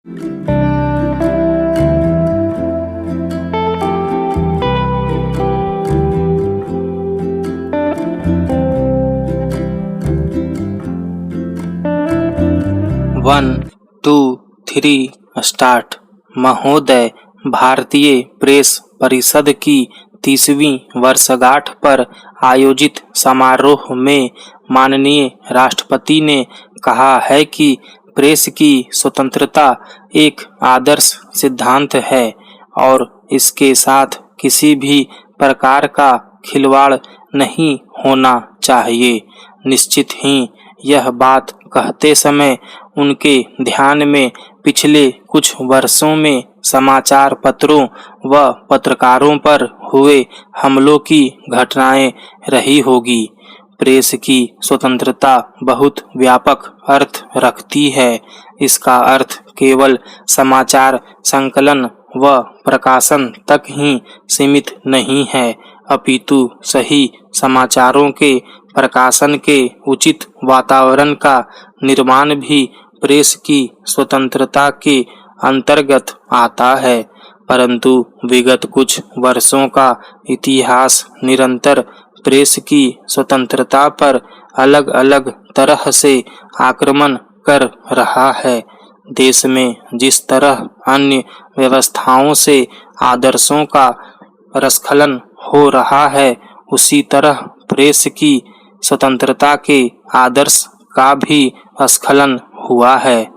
One two three start. महोदय, भारतीय press परिषद की 30वीं वर्षगांठ पर आयोजित समारोह में माननीय राष्ट्रपति ने कहा है कि प्रेस की स्वतंत्रता एक आदर्श सिद्धांत है और इसके साथ किसी भी प्रकार का खिलवाड़ नहीं होना चाहिए। निश्चित ही यह बात कहते समय उनके ध्यान में पिछले कुछ वर्षों में समाचार पत्रों व पत्रकारों पर हुए हमलों की घटनाएं रही होगी। प्रेस की स्वतंत्रता बहुत व्यापक अर्थ रखती है। इसका अर्थ केवल समाचार संकलन व प्रकाशन तक ही सीमित नहीं है, अपितु सही समाचारों के प्रकाशन के उचित वातावरण का निर्माण भी प्रेस की स्वतंत्रता के अंतर्गत आता है। परंतु विगत कुछ वर्षों का इतिहास निरंतर प्रेस की स्वतंत्रता पर अलग अलग तरह से आक्रमण कर रहा है। देश में जिस तरह अन्य व्यवस्थाओं से आदर्शों का रस्खलन हो रहा है, उसी तरह प्रेस की स्वतंत्रता के आदर्श का भी स्खलन हुआ है।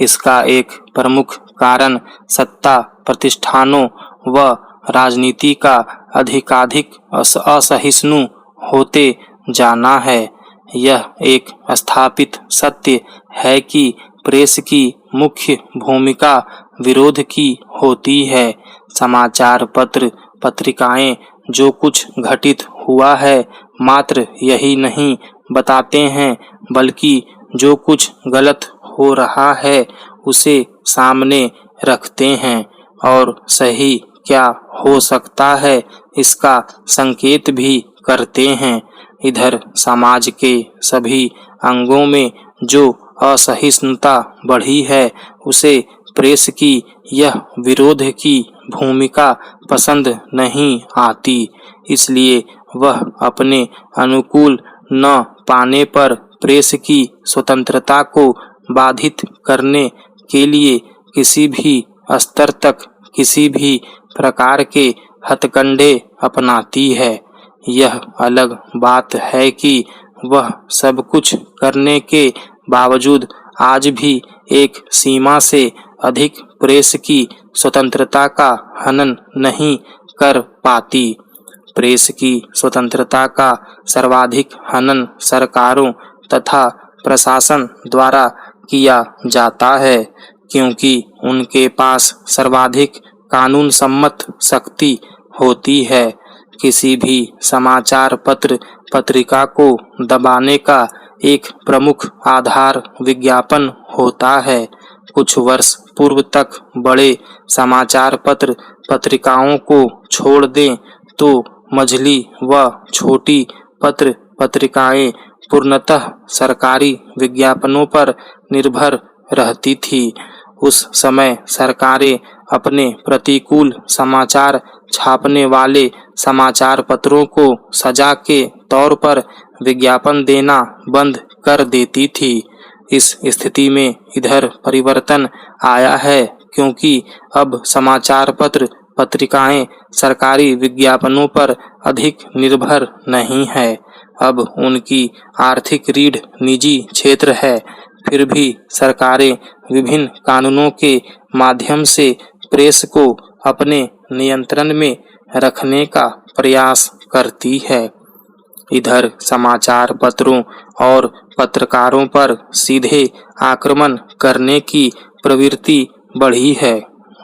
इसका एक प्रमुख कारण सत्ता प्रतिष्ठानों व राजनीति का अधिकाधिक असहिष्णु होते जाना है। यह एक स्थापित सत्य है कि प्रेस की मुख्य भूमिका विरोध की होती है। समाचार पत्र पत्रिकाएं जो कुछ घटित हुआ है मात्र यही नहीं बताते हैं, बल्कि जो कुछ गलत हो रहा है उसे सामने रखते हैं और सही क्या हो सकता है इसका संकेत भी करते हैं। इधर समाज के सभी अंगों में जो असहिष्णुता बढ़ी है, उसे प्रेस की यह विरोध की भूमिका पसंद नहीं आती। इसलिए वह अपने अनुकूल न पाने पर प्रेस की स्वतंत्रता को बाधित करने के लिए किसी भी स्तर तक किसी भी प्रकार के हथकंडे अपनाती है। यह अलग बात है कि वह सब कुछ करने के बावजूद आज भी एक सीमा से अधिक प्रेस की स्वतंत्रता का हनन नहीं कर पाती। प्रेस की स्वतंत्रता का सर्वाधिक हनन सरकारों तथा प्रशासन द्वारा किया जाता है, क्योंकि उनके पास सर्वाधिक कानून सम्मत शक्ति होती है। किसी भी समाचार पत्र पत्रिका को दबाने का एक प्रमुख आधार विज्ञापन होता है। कुछ वर्ष पूर्व तक बड़े समाचार पत्र पत्रिकाओं को छोड़ दें तो मझली व छोटी पत्र पत्रिकाएं पूर्णतः सरकारी विज्ञापनों पर निर्भर रहती थी। उस समय सरकारें अपने प्रतिकूल समाचार छापने वाले समाचार पत्रों को सजा के तौर पर विज्ञापन देना बंद कर देती थी। इस स्थिति में इधर परिवर्तन आया है, क्योंकि अब समाचार पत्र पत्रिकाएं सरकारी विज्ञापनों पर अधिक निर्भर नहीं है। अब उनकी आर्थिक रीढ़ निजी क्षेत्र है। फिर भी सरकारें विभिन्न कानूनों के माध्यम से प्रेस को अपने नियंत्रण में रखने का प्रयास करती है। इधर समाचार पत्रों और पत्रकारों पर सीधे आक्रमण करने की प्रवृत्ति बढ़ी है।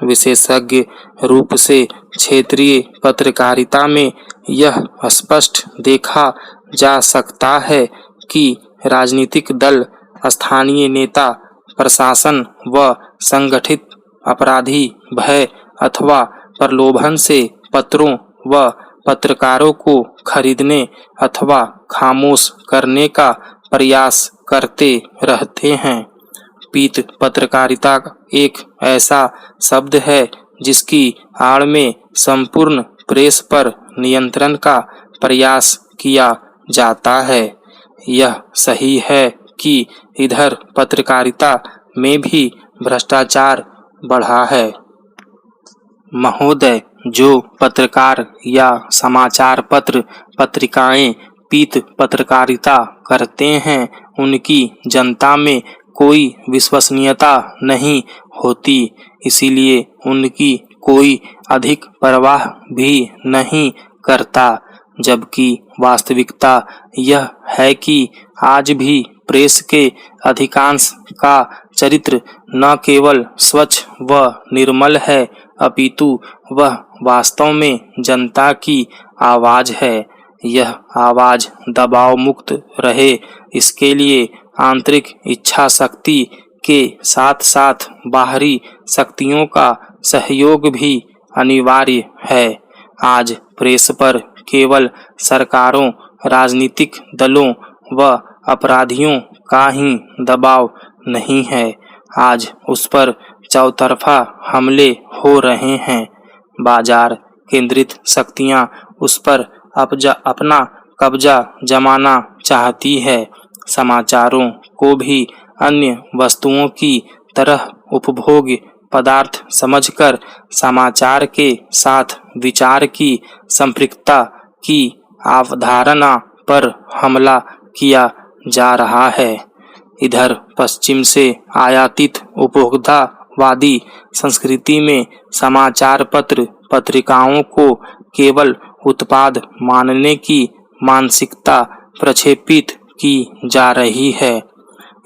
विशेषज्ञ रूप से क्षेत्रीय पत्रकारिता में यह स्पष्ट देखा जा सकता है कि राजनीतिक दल, स्थानीय नेता, प्रशासन व संगठित अपराधी भय अथवा प्रलोभन से पत्रों व पत्रकारों को खरीदने अथवा खामोश करने का प्रयास करते रहते हैं। पीत पत्रकारिता एक ऐसा शब्द है जिसकी आड़ में संपूर्ण प्रेस पर नियंत्रण का प्रयास किया जाता है। यह सही है कि इधर पत्रकारिता में भी भ्रष्टाचार बढ़ा है। महोदय, जो पत्रकार या समाचार पत्र पत्रिकाएं पीत पत्रकारिता करते हैं उनकी जनता में कोई विश्वसनीयता नहीं होती, इसीलिए उनकी कोई अधिक परवाह भी नहीं करता। जबकि वास्तविकता यह है कि आज भी प्रेस के अधिकांश का चरित्र न केवल स्वच्छ व निर्मल है अपितु वह वास्तव में जनता की आवाज है। यह आवाज दबाव मुक्त रहे, इसके लिए आंतरिक इच्छा शक्ति के साथ साथ बाहरी शक्तियों का सहयोग भी अनिवार्य है। आज प्रेस पर केवल सरकारों, राजनीतिक दलों व अपराधियों का ही दबाव नहीं है, आज उस पर चौतरफा हमले हो रहे हैं। बाजार केंद्रित शक्तियां उस पर अपना कब्जा जमाना चाहती है। समाचारों को भी अन्य वस्तुओं की तरह उपभोग्य पदार्थ समझकर समाचार के साथ विचार की संपृक्तता की अवधारणा पर हमला किया जा रहा है। इधर पश्चिम से आयातित उपभोक्तावादी संस्कृति में समाचार पत्र पत्रिकाओं को केवल उत्पाद मानने की मानसिकता प्रक्षेपित की जा रही है।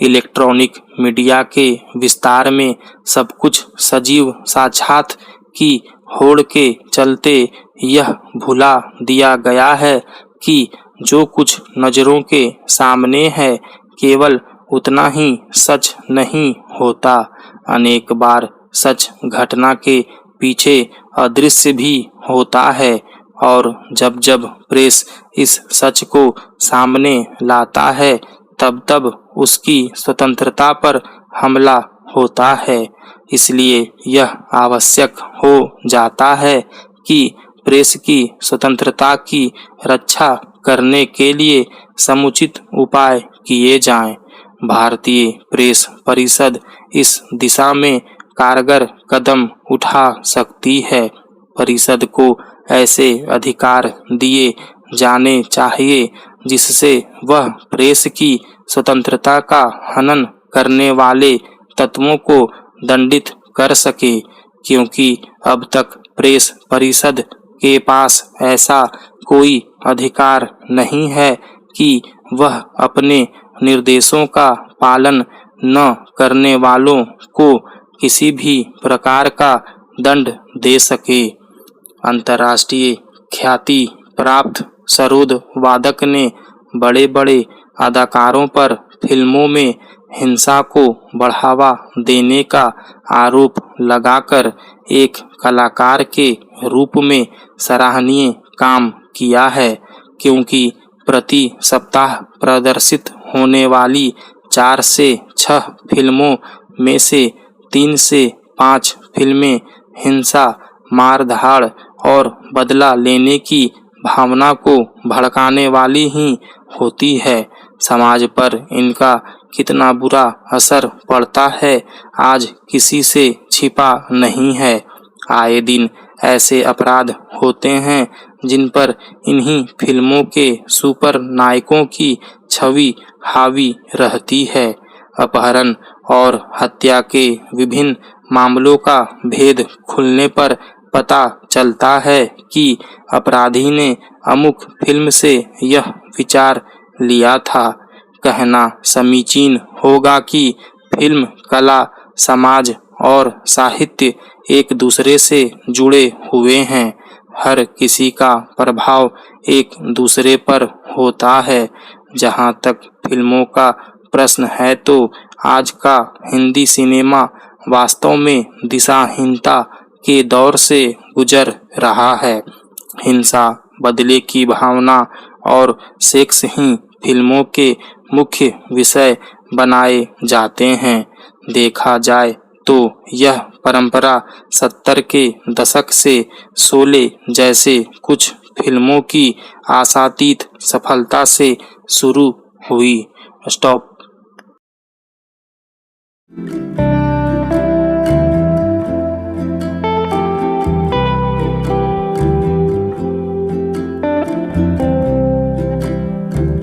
इलेक्ट्रॉनिक मीडिया के विस्तार में सब कुछ सजीव साक्षात की होड़ के चलते यह भुला दिया गया है कि जो कुछ नजरों के सामने है केवल उतना ही सच नहीं होता। अनेक बार सच घटना के पीछे अदृश्य भी होता है और जब जब प्रेस इस सच को सामने लाता है तब तब उसकी स्वतंत्रता पर हमला होता है। इसलिए यह आवश्यक हो जाता है कि प्रेस की स्वतंत्रता की रक्षा करने के लिए समुचित उपाय किए जाएं। भारतीय प्रेस परिषद इस दिशा में कारगर कदम उठा सकती है। परिषद को ऐसे अधिकार दिए जाने चाहिए जिससे वह प्रेस की स्वतंत्रता का हनन करने वाले तत्वों को दंडित कर सके, क्योंकि अब तक प्रेस परिषद के पास ऐसा कोई अधिकार नहीं है कि वह अपने निर्देशों का पालन न करने वालों को किसी भी प्रकार का दंड दे सके। अंतर्राष्ट्रीय ख्याति प्राप्त सरोद वादक ने बड़े बड़े अदाकारों पर फिल्मों में हिंसा को बढ़ावा देने का आरोप लगाकर एक कलाकार के रूप में सराहनीय काम किया है, क्योंकि प्रति सप्ताह प्रदर्शित होने वाली 4 से 6 फिल्मों में से 3 से 5 फिल्में हिंसा, मार-धाड़ और बदला लेने की भावना को भड़काने वाली ही होती है। समाज पर इनका कितना बुरा असर पड़ता है आज किसी से छिपा नहीं है। आए दिन ऐसे अपराध होते हैं जिन पर इन्हीं फिल्मों के सुपर नायकों की छवि हावी रहती है। अपहरण और हत्या के विभिन्न मामलों का भेद खुलने पर पता चलता है कि अपराधी ने अमुक फिल्म से यह विचार लिया था। कहना समीचीन होगा कि फिल्म, कला, समाज और साहित्य एक दूसरे से जुड़े हुए हैं। हर किसी का प्रभाव एक दूसरे पर होता है। जहाँ तक फिल्मों का प्रश्न है तो आज का हिंदी सिनेमा वास्तव में दिशाहीनता के दौर से गुजर रहा है। हिंसा, बदले की भावना और सेक्स ही फिल्मों के मुख्य विषय बनाए जाते हैं। देखा जाए तो यह परंपरा 70 के दशक से शोले जैसे कुछ फिल्मों की आशातीत सफलता से शुरू हुई। स्टॉप।